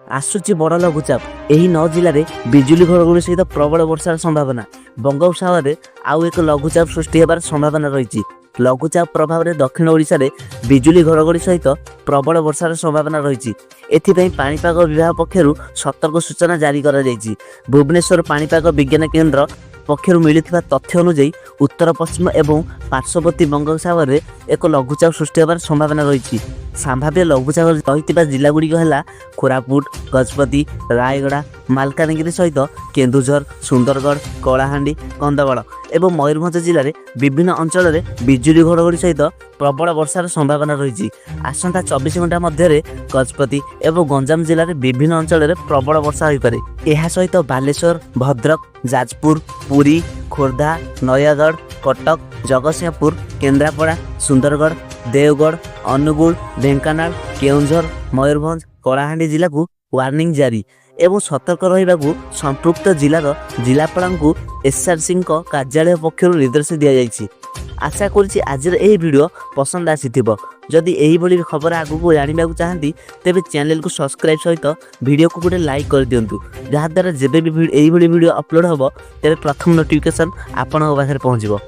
आसुची बड़ लघुचाप यही 9 जिले में बिजुली घड़घड़ी सहित प्रबल वर्षार संभावना। बंगोपसागर आउ एक लघुचाप सृष्टि होबार संभावना रही। लघुचाप प्रभाव में दक्षिण ओडिशा रे बिजुली घड़घड़ी सहित प्रबल वर्षार संभावना रही। एथिपाई पाणीपाग विभाग पक्षरु सतर्क सूचना जारी करा जायछि। भुवनेश्वर पाणीपाग विज्ञान केन्द्र पक्षरु मिलिथिबा तथ्य अनुसार उत्तर पश्चिम एवं पार्श्ववर्ती बंगोपसागर में एक लघुचाप सृष्टि होबार संभावना रही। संभाव्य लघुचाप रही जिलागुड़िक है कोरापुट, गजपति, रायगड़ा, मालकानगिरी सहित केन्दुझर, सुंदरगढ़, कलाहांडी, कंधमाल एवं मयूरभंज जिले में विभिन्न अंचल में बिजुली घड़घड़ी सहित प्रबल वर्षार संभावना रही। आसंता 24 घंटा मध्य गजपति एवं गंजाम जिले में विभिन्न अंचल में प्रबल वर्षा हो पारे। यह सहित बालेश्वर, भद्रक, जाजपुर, पुरी, खोर्धा, नयागढ़, कटक, जगतसिंहपुर, केन्द्रापड़ा, सुंदरगढ़, देवगढ़, अनुगुल, ढेंकानाल, केउंझर, मयूरभंज, कलाहांडी जिला को वार्निंग जारी एवं सतर्क रहिबाकु संपृक्त जिलार जिलापाल एसआरसी कार्यालय पक्षर निर्देश दि जाइछि। आशा करुछि आजिर एही वीडियो पसंद आसीथिबो। जदि एही भली खबर आगु जानिबाकु चाहंती तेबे चैनल को सब्सक्राइब सहित वीडियो को गोटे लाइक कर दियंतु, जहा द्वारा जेबे भी एही भली वीडियो अपलोड होबो तेबे प्रथम नोटिफिकेशन आपन पाखरे पहुंचबो।